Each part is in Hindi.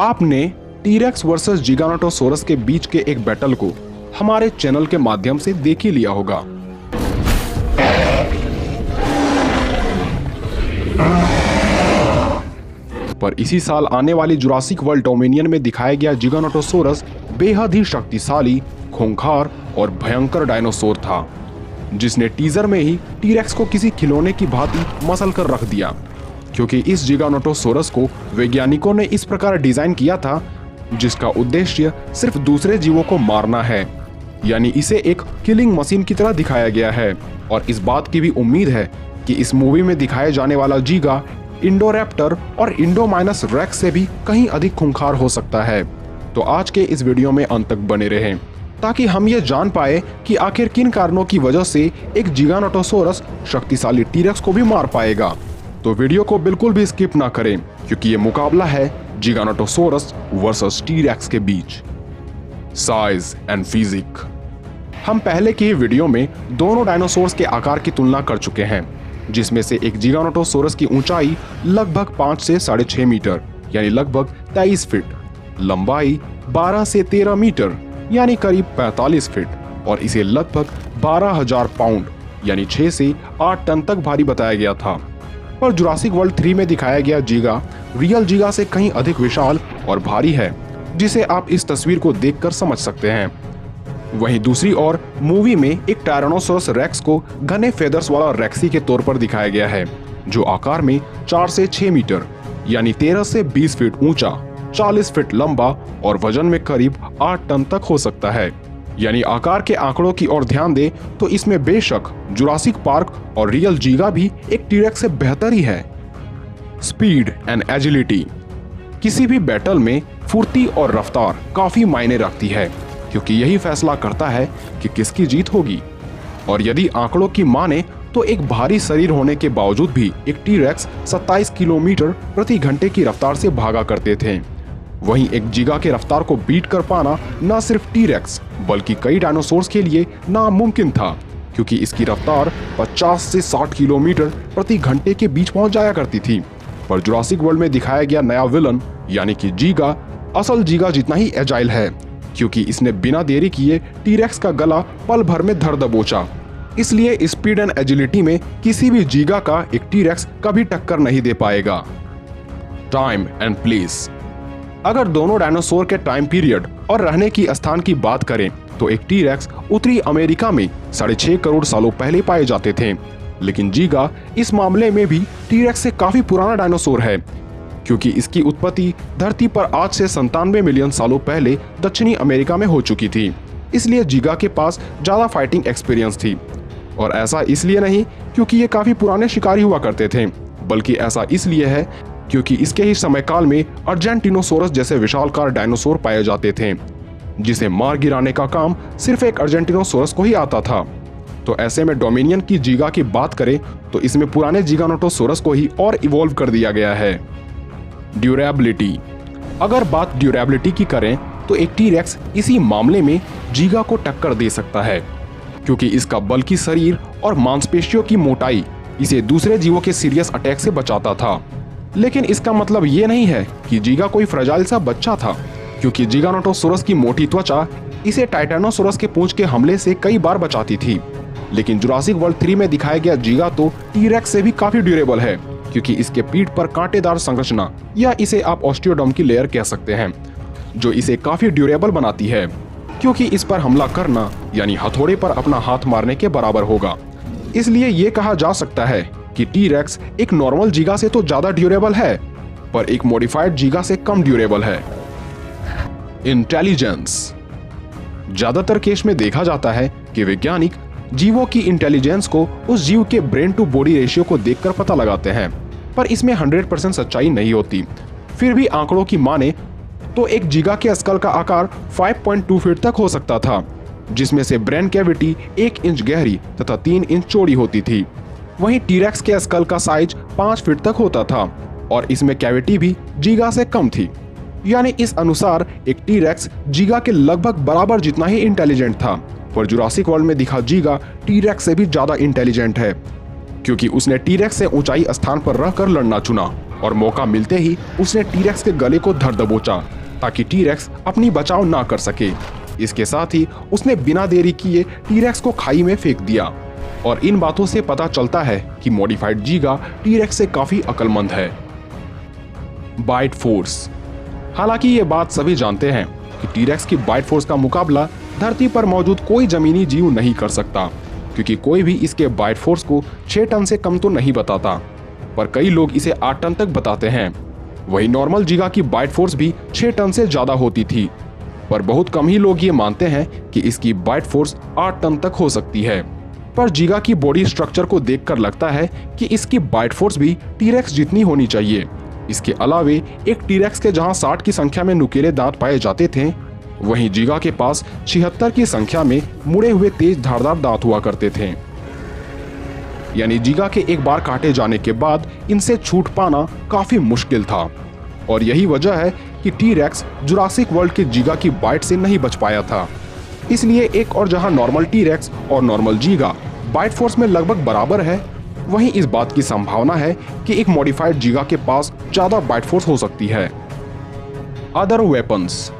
आपने टीरेक्स वर्सेस जिगानोटोसोरस के बीच के एक बैटल को हमारे चैनल के माध्यम से देख ही लिया होगा। पर इसी साल आने वाली जुरासिक वर्ल्ड डोमिनियन में दिखाया गया जिगानोटोसोरस बेहद ही शक्तिशाली, खूंखार और भयंकर डायनासोर था, जिसने टीजर में ही टीरेक्स को किसी खिलौने की भांति मसल कर रख दिया। क्योंकि इस जिगानोटोसोरस को वैज्ञानिकों ने इस प्रकार डिजाइन किया था जिसका उद्देश्य सिर्फ दूसरे जीवों को मारना है, यानी इसे एक किलिंग मशीन की तरह दिखाया गया है। और इस बात की भी उम्मीद है कि इस मूवी में दिखाए जाने वाला जीगा इंडोरैप्टर और इंडोमाइनस रेक्स से भी कहीं अधिक खूंखार हो सकता है। तो आज के इस वीडियो में अंत तक बने रहें ताकि हम ये जान पाए कि आखिर किन कारणों की वजह से एक जिगानोटोसोरस शक्तिशाली टीरेक्स को भी मार पाएगा। तो वीडियो को बिल्कुल भी स्किप ना करें क्योंकि ये मुकाबला है जिगानोटोसोरस वर्सेस टीरेक्स के बीच। Size and physique. हम पहले की वीडियो में दोनों डायनासोर्स के आकार की तुलना कर चुके हैं, जिसमें से एक जिगानोटोसोरस की ऊंचाई लगभग 5 से 6.5 मीटर यानी लगभग 23 फीट, लंबाई 12 से 13 मीटर यानी करीब 45 फीट और इसे लगभग 12,000 पाउंड यानी 6 से 8 टन तक भारी बताया गया था। पर जुरासिक वर्ल्ड 3 में दिखाया गया जीगा रियल जीगा से कहीं अधिक विशाल और भारी है, जिसे आप इस तस्वीर को देखकर समझ सकते हैं। वहीं दूसरी ओर मूवी में एक टायरानोसोरस रेक्स को घने फेदर्स वाला रेक्सी के तौर पर दिखाया गया है, जो आकार में 4 से 6 मीटर यानी 13 से 20 फीट ऊंचा, 40 फीट लंबा और वजन में करीब 8 टन तक हो सकता है। यानी आकार के आंकड़ों की ओर ध्यान दे तो इसमें बेशक जुरासिक पार्क और रियल जीगा भी एक टीरेक्स से बेहतर ही है। Speed and agility. किसी भी बैटल में फुर्ती और रफ्तार काफी मायने रखती है, क्योंकि यही फैसला करता है कि किसकी जीत होगी। और यदि आंकड़ों की माने तो एक भारी शरीर होने के बावजूद भी एक टीरेक्स 27 किलोमीटर प्रति घंटे की रफ्तार से भागा करते थे। वहीं एक जीगा के रफ्तार को बीट कर पाना न सिर्फ टीरेक्स बल्कि कई डायनासोर्स के लिए नामुमकिन था, क्योंकि इसकी रफ्तार 50 से 60 किलोमीटर प्रति घंटे के बीच पहुंच जाया करती थी। पर जुरासिक वर्ल्ड में दिखाया गया नया विलन यानी कि जीगा असल जीगा जितना ही एजाइल है, क्योंकि इसने बिना देरी किए टीरेक्स का गला पल भर में धर दबोचा। इसलिए स्पीड एंड एजिलिटी में किसी भी जीगा का एक टीरेक्स कभी टक्कर नहीं दे पाएगा। Time and place. अगर दोनों डायनासोर के टाइम पीरियड और रहने की स्थान की बात करें तो एक टीरेक्स उत्तरी अमेरिका में 6.5 करोड़ सालों पहले पाए जाते थे, लेकिन जीगा इस मामले में भी टीरेक्स से काफी पुराना डायनासोर है, क्योंकि इसकी उत्पत्ति धरती पर आज से 97 मिलियन सालों पहले दक्षिणी अमेरिका में हो चुकी थी। इसलिए जीगा के पास ज्यादा फाइटिंग एक्सपीरियंस थी। और ऐसा इसलिए नहीं क्योंकि ये काफी पुराने शिकारी हुआ करते थे, बल्कि ऐसा इसलिए है क्योंकि इसके ही समय काल में अर्जेंटिनोसोरस जैसे विशालकाय डायनासोर पाए जाते थे, जिसे मार गिराने का काम सिर्फ एक अर्जेंटिनोसोरस को ही आता था। तो ऐसे में डोमिनियन की जीगा की बात करें तो इसमें पुराने जिगानोटोसोरस को ही और इवॉल्व कर दिया गया है। ड्यूरेबिलिटी। अगर बात ड्यूरेबिलिटी की करें तो एक टीरेक्स इसी मामले में जीगा को टक्कर दे सकता है, क्योंकि इसका बल्कि शरीर और मांसपेशियों की मोटाई इसे दूसरे जीवों के सीरियस अटैक से बचाता था। लेकिन इसका मतलब ये नहीं है कि जीगा कोई फ्रेजाइल सा बच्चा था, क्योंकि जिगानोटोसोरस की मोटी त्वचा इसे टाइटेनोसोरस के पूंछ के हमले से कई बार बचाती थी। लेकिन जुरासिक वर्ल्ड 3 में दिखाया गया जीगा तो टीरेक्स से भी काफी ड्यूरेबल है, क्योंकि इसके पीठ पर कांटेदार संरचना या इसे आप ऑस्टियोडर्म की लेयर कह सकते हैं, जो इसे काफी ड्यूरेबल बनाती है, क्योंकि इस पर हमला करना यानी हथौड़े पर अपना हाथ मारने के बराबर होगा। इसलिए ये कहा जा सकता है कि टीरेक्स एक नॉर्मल जीगा से तो ज्यादा ड्यूरेबल है, पर एक मॉडिफाइड जीगा से कम ड्यूरेबल है। इंटेलिजेंस। ज्यादातर केस में देखा जाता है कि वैज्ञानिक जीवों की इंटेलिजेंस को उस जीव के ब्रेन टू बॉडी रेशियो को देखकर पता लगाते हैं, पर इसमें 100% सच्चाई नहीं होती। फिर भी आंकड़ों की माने तो एक जीगा के स्कल का आकार 5.2 फीट तक हो सकता था, जिसमें से ब्रेन कैविटी 1 इंच गहरी तथा 3 इंच चौड़ी होती थी। वहीं टीरेक्स के स्कल का साइज 5 फीट तक होता था और इसमें कैविटी भी जीगा से कम थी। यानी इस अनुसार एक टीरेक्स जीगा के लगभग बराबर जितना ही इंटेलिजेंट था। पर जुरासिक वर्ल्ड में दिखा जीगा टीरेक्स से भी ज्यादा इंटेलिजेंट है, क्योंकि उसने टीरेक्स से ऊंचाई स्थान पर रहकर लड़ना चुना और मौका मिलते ही उसने टीरेक्स के गले को धर दबोचा ताकि टीरेक्स अपनी बचाव ना कर सके। इसके साथ ही उसने बिना देरी किए टीरेक्स को खाई में फेंक दिया। और इन बातों से पता चलता है कि मॉडिफाइड जीगा टीरेक्स से काफी अक्लमंद है। Bite force. हालांकि ये बात सभी जानते हैं कि टीरेक्स की बाइट फोर्स का मुकाबला धरती पर मौजूद कोई जमीनी जीव नहीं कर सकता, क्योंकि कोई भी इसके बाइट फोर्स को 6 टन से कम तो नहीं बताता, पर कई लोग इसे 8 टन तक बताते हैं। वही नॉर्मल जीगा की बाइट फोर्स भी 6 टन से ज्यादा होती थी, पर बहुत कम ही लोग ये मानते हैं कि इसकी बाइट फोर्स 8 टन तक हो सकती है। पर जीगा की बॉडी स्ट्रक्चर को देखकर लगता है कि इसकी बाइट फोर्स भी टीरेक्स जितनी होनी चाहिए। इसके अलावे एक टीरेक्स के जहां 60 की संख्या में नुकीले दांत पाए जाते थे, वहीं जीगा के पास 76 की संख्या में मुड़े हुए तेज धारदार दांत हुआ करते थे। यानी जीगा के एक बार काटे जाने के बाद इनसे छूट पाना काफी मुश्किल था। और यही वजह है कि टीरेक्स जुरासिक वर्ल्ड के जीगा की बाइट से नहीं बच पाया था। इसलिए एक और जहां नॉर्मल टीरेक्स और नॉर्मल जीगा बाइट फोर्स में लगभग बराबर है, वहीं इस बात की संभावना है कि एक मॉडिफाइड जीगा के पास ज्यादा बाइट फोर्स हो सकती है। Other weapons.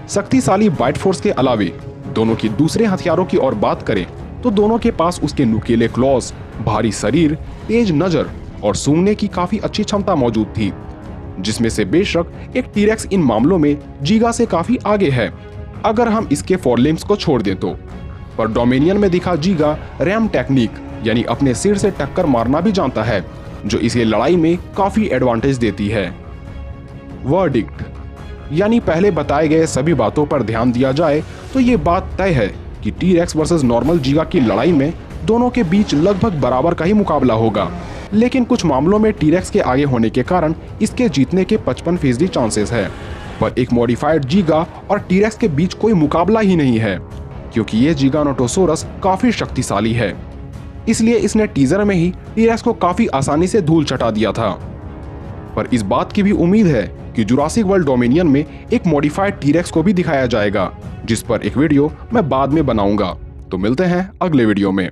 शक्तिशाली बाइट फोर्स के अलावे दोनों की दूसरे हथियारों की ओर बात करें तो दोनों के पास उसके नुकीले क्लॉज, भारी शरीर, तेज नजर और सूंघने की काफी अच्छी क्षमता मौजूद थी, जिसमें से बेशक एक टीरेक्स इन मामलों में जीगा से काफी आगे है, अगर हम इसके फोरलिम्स को छोड़ दें तो। पर डोमिनियन में दिखा जीगा रैम टेक्निक यानी अपने सिर से टक्कर मारना भी जानता है, जो इसे लड़ाई में काफी एडवांटेज देती है। वर्डिक्ट। यानी पहले बताए गए सभी बातों पर ध्यान दिया जाए तो ये बात तय है कि टीरेक्स वर्सेस नॉर्मल जीगा की लड़ाई में दोनों के बीच लगभग बराबर का ही मुकाबला होगा, लेकिन कुछ मामलों में टीरेक्स के आगे होने के कारण इसके जीतने के 55% चांसेस है। पर एक मॉडिफाइड जीगा और टीरेक्स के बीच कोई मुकाबला ही नहीं है, क्योंकि ये जिगानोटोसोरस काफी शक्तिशाली है। इसलिए इसने टीजर में ही टीरेक्स को काफी आसानी से धूल चटा दिया था। पर इस बात की भी उम्मीद है कि जुरासिक वर्ल्ड डोमिनियन में एक मॉडिफाइड टीरेक्स को भी दिखाया जाएगा, जिस पर एक वीडियो मैं बाद में बनाऊंगा। तो मिलते हैं अगले वीडियो में।